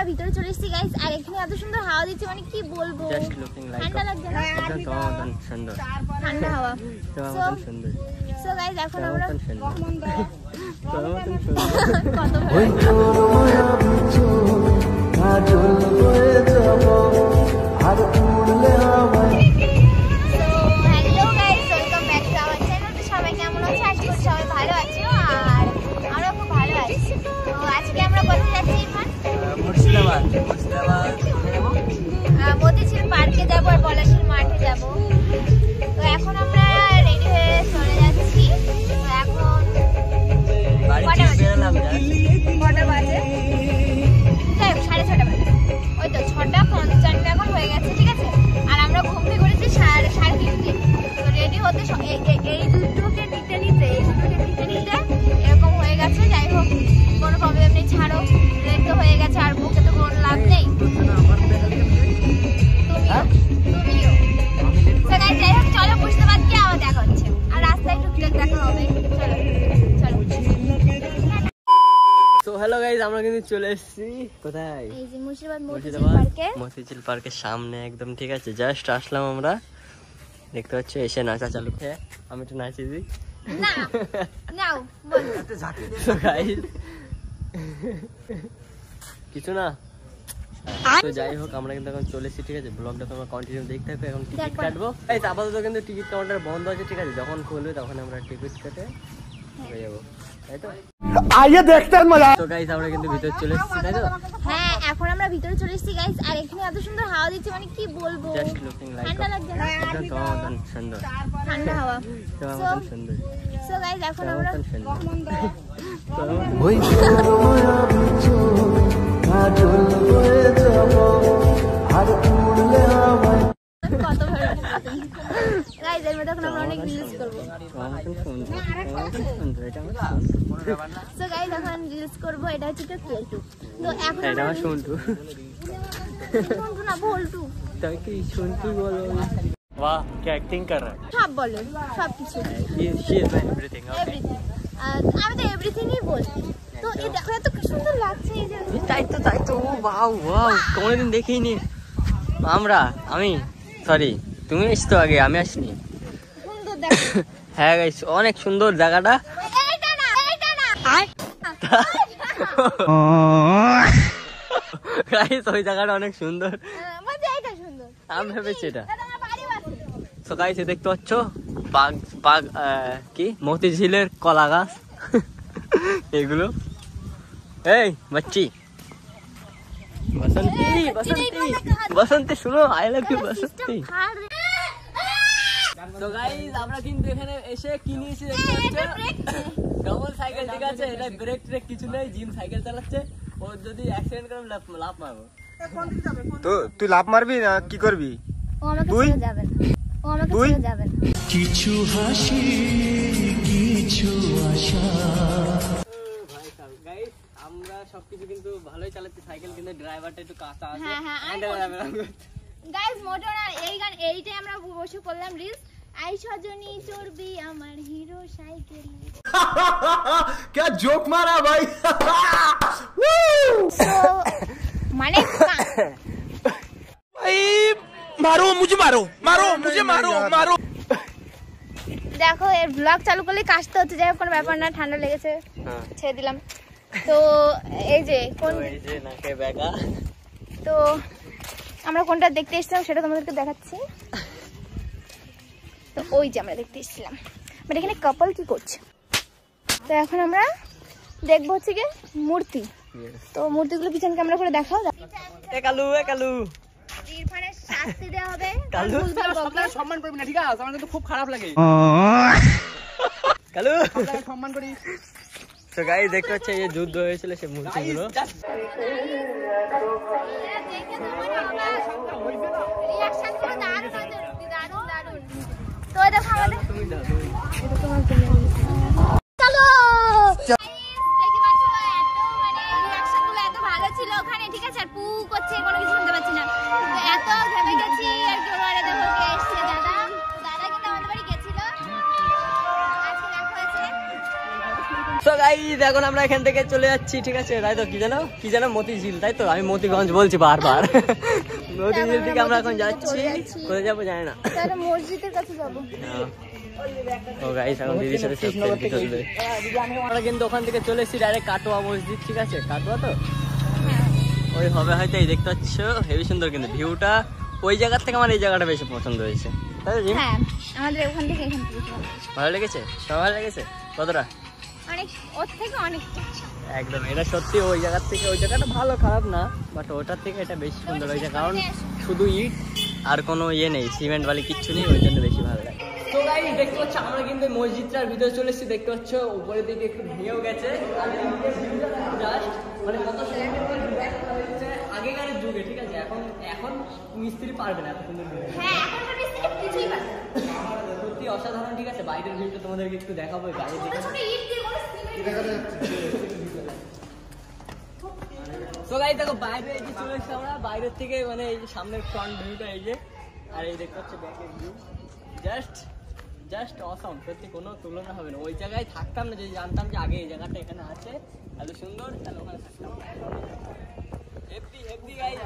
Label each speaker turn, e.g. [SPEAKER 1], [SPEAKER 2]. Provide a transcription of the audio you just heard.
[SPEAKER 1] আমরা ভিতরে চলে এসেছি গাইস, আর এখানে এত সুন্দর হাওয়া দিচ্ছে, মানে কি বলবো, ঠান্ডা লাগছে না? ঠান্ডা হাওয়া। সো গাইস এখন আমরা সবাই কেমন আছে? আশা করি সবাই ভালো আছো, আর আমরা খুব ভালো আছি। তো আজকে আমরা কোথায় যাচ্ছি? মতিঝিল পার্কে যাবো আর পলাশীর মাঠে যাবো। তো এখন আমরা রেডি হয়ে চলে যাচ্ছি। তো এখন কটা বাজে? 6:30 বাজে। ওই তো 6:55 এখন হয়ে গেছে, ঠিক আছে। আর আমরা ঘুম থেকে করেছি 3:30। তো রেডি হতে এই দুটোকে নিতে এরকম হয়ে গেছে। যাই হোক, কোনো প্রবলেম নেই, ছাড়ো, রেড তো হয়ে গেছে, আর বুকে তো কোনো লাভ নেই। তুমিও যাই হোক, চলো মুর্শিদাবাদ গিয়ে আবার দেখা হচ্ছে, আর রাস্তায় টুকটাক দেখা হবে। চলো।
[SPEAKER 2] তো হ্যালো গাইস, আমরা কিন্তু চলে এসেছি কোথায়?
[SPEAKER 1] এই যে মুর্শিদাবাদ
[SPEAKER 2] মতিঝিল পার্কের সামনে একদম, ঠিক আছে। জাস্ট আসলাম আমরা, দেখতে পাচ্ছ, এসে নাচা চালু। হ্যাঁ, আমি একটু নাচি দিই
[SPEAKER 1] না। নাও বল।
[SPEAKER 2] তো গাইস কিছু না, তো যাই হোক, আমরা কিন্তু এখন চলে এসেছি, ঠিক আছে। ব্লগটা তোমরা কন্টিনিউ দেখতে থাকো। এখন টিকিট কাটবো গাইস, আপাতত কিন্তু টিকিট কাউন্টার বন্ধ আছে, ঠিক আছে। যখন খুলবে তখন আমরা টিকিট কেটে হয়ে যাবো, তাই তো?
[SPEAKER 3] আইয়ে দেখতে মজা।
[SPEAKER 2] তো গাইস আমরা কিন্তু ভিতরে চলে এসেছি, তাই তো?
[SPEAKER 1] হ্যাঁ, এখন আমরা ভিতরে চলে এসেছি গাইস, আর এখানে এত সুন্দর হাওয়া দিচ্ছে, মানে কি বলবো,
[SPEAKER 2] জাস্ট লুকিং লাইক
[SPEAKER 1] ঠান্ডা লাগছে না?
[SPEAKER 2] একদম তোমার মতন সুন্দর,
[SPEAKER 1] ঠান্ডা হাওয়া।
[SPEAKER 2] তোমার মতন সুন্দর।
[SPEAKER 1] সো গাইস এখন আমরা
[SPEAKER 3] ওই
[SPEAKER 1] কত ভালো গাইস, এর মধ্যে এখন আমরা অনেক রিলস করব। সো গাইস এখন রিলস করব। এটা হচ্ছে কেলটু। তো এখন
[SPEAKER 2] এটা আমার সন্টু।
[SPEAKER 1] সন্টু না, বল্টু।
[SPEAKER 2] তাই কি সন্টু বলো? वाह क्या एक्टिंग कर रहा है।
[SPEAKER 1] সব বলে, সব কিছু,
[SPEAKER 2] she is my everything, okay?
[SPEAKER 1] Everything. আমি তো এভরিথিংই বলছি। তো এই দেখো এত কি সুন্দর লাগছে, এই যে
[SPEAKER 2] তাই তো ওয়াও কোনোদিন দেখিনি আমি সরি, তুমি এসছো আগে, আমি আসিনি।
[SPEAKER 1] সুন্দর দেখো।
[SPEAKER 2] হ্যাঁ গাইস, অনেক সুন্দর জায়গাটা।
[SPEAKER 1] এইটা না
[SPEAKER 2] গাইস ওই জায়গাটা অনেক সুন্দর,
[SPEAKER 1] মানে এইটা সুন্দর।
[SPEAKER 2] আমি ভেবেছি এটা।
[SPEAKER 1] দাদা আমার বাড়ি আছে।
[SPEAKER 2] তো গাইস দেখতে পাচ্ছ বাগ কি মতিঝিলের কলা গাছ এগুলো। এই বাচ্চি বসন্তী শুনো, আই লাভ ইউ বসন্তী। তো গাইস আমরা কিন্তু এখানে এসে কি নিয়েছি দেখতে পাচ্ছ, ডবল সাইকেল, ঠিক আছে। এটা ব্রেক ট্রেক কিছু নেই, জিম সাইকেল চালাচ্ছে। ও যদি অ্যাক্সিডেন্ট করে লাফ মারবো।
[SPEAKER 3] তো তুই লাভ মারবি না কি করবি?
[SPEAKER 1] ও আমাকে ছেড়ে যাবেন, ও আমাকে ছেড়ে যাবেন।
[SPEAKER 3] কিছু হাসি কিছু আশা।
[SPEAKER 2] গাইস আমরা সবকিছু কিন্তু ভালোই চালাচ্ছি সাইকেল, কিন্তু ড্রাইভারটা একটু কাঁচা আছে।
[SPEAKER 1] হ্যাঁ গাইস, মোটর আর এইটাই আমরা বসে করলাম রিলস। আই সজনী চড়বি আমার হিরো সাইকেল।
[SPEAKER 3] क्या जोक मारा भाई।
[SPEAKER 1] মানে
[SPEAKER 3] मारो मुझे मारो।
[SPEAKER 1] দেখো এর ব্লগ চালু করলে কাশতে হচ্ছে, যাই হোক কোনো ব্যাপার না, ঠান্ডা লেগেছে, ছেড়ে দিলাম। তো এই যে
[SPEAKER 2] নাকে ব্যাগা,
[SPEAKER 1] তো আমরা কোনটা দেখতে এসেছিলাম সেটা তোমাদেরকে দেখাচ্ছি। তো ওই যে আমরা দেখতে এসেছিলাম, বাট এখানে কাপল কি করছে। তো এখন আমরা দেখবো হচ্ছে কি মূর্তি। তো মূর্তিগুলো পিছন ক্যামেরা করে দেখাও।
[SPEAKER 2] কালু
[SPEAKER 1] ইরফানের শাস্তি দেওয়া হবে,
[SPEAKER 2] কালু
[SPEAKER 3] সম্মান করবি না, ঠিক আছে? আমার কিন্তু খুব খারাপ লাগে।
[SPEAKER 2] কালু
[SPEAKER 3] সম্মান করি।
[SPEAKER 2] তো গাইস দেখতে পাচ্ছ, এই যে যুদ্ধ হয়েছিল সেই মূর্তিগুলো।
[SPEAKER 1] তো দেখো আমাদের ভালো ছিল ওখানে, ঠিক আছে। আর পু করছে, কোনো কিছু শুনতে পাচ্ছি না, এত ভেবে গেছি আর কি। ওরা দেখো কে এসছে, দাদা কিন্তু আমাদের বাড়ি গেছিল, আজকে দেখা হয়েছে।
[SPEAKER 2] সো গাইস এখন আমরা এখান থেকে চলে যাচ্ছি, ঠিক আছে? তাই তো, কি জানো মতিঝিল, তাই তো? আমি মতিগঞ্জ বলছি বারবার। মতিঝিল থেকে আমরা এখন যাচ্ছি, কোথায় যাবো জানি না।
[SPEAKER 1] তাহলে মসজিদের কাছে যাবো।
[SPEAKER 2] ও গাইস এখন দিদির সাথে সেলফি তুলবে। আমরা কিন্তু ওখান থেকে চলে এসেছি ডাইরেক্ট কাটোয়া মসজিদ, ঠিক আছে? কাটোয়া তো ওই হবে হয়তো। এই দেখতে পাচ্ছ হেবি সুন্দর কিন্তু ভিউটা। ওই জায়গার থেকে আমার এই জায়গাটা বেশি পছন্দ হয়েছে, তাই তো?
[SPEAKER 1] হ্যাঁ, আমাদের ওখান থেকে এখান থেকে
[SPEAKER 2] ভালো লেগেছে? সব ভালো লেগেছে? কতটা?
[SPEAKER 1] অনেক, ওর থেকে অনেকটা।
[SPEAKER 2] একদম, এটা সত্যি ওই জায়গার থেকে ওই জায়গাটা ভালো, খারাপ না, বাট ওটার থেকে এটা বেশি সুন্দর হয়েছে, কারণ শুধু ইট আর কোনো ইয়ে নেই, সিমেন্ট বালি কিচ্ছু নেই, ওই জন্য বেশি ভালো লাগে। তো গাইস দেখতে পাচ্ছ আমরা কিন্তু মসজিদটার ভিতরে চলে এসেছি, দেখতে পাচ্ছ উপরের দিকে একটু ভেঙেও গেছে, আর জাস্ট মানে কত আগেকার যুগে, ঠিক আছে? এখন মিস্ত্রি পারবে না এত সুন্দর।
[SPEAKER 1] হ্যাঁ, এখনকার মিস্ত্রি কিছুই পারে না।
[SPEAKER 2] সত্যি অসাধারণ, ঠিক আছে? বাইরের ভিউটা তোমাদেরকে একটু দেখাবো, বাইরে
[SPEAKER 1] ছোট ছোট ইট দিয়ে কোনো সিমেন্ট।
[SPEAKER 2] তো গাইস দেখো বাইরে এই যে চলে এসেছি আমরা, বাইরের থেকে মানে এই যে সামনের ফ্রন্ট ভিউটা এই যে, আর এই দেখতে পাচ্ছ ব্যাকের ভিউ, জাস্ট অসাম, সত্যি কোনো তুলনা হবে না। ওই জায়গায় থাকতাম না যদি জানতাম যে আগে এই জায়গাটা এখানে আছে এত সুন্দর, তাহলে ওখানে থাকতাম। Heavy guys.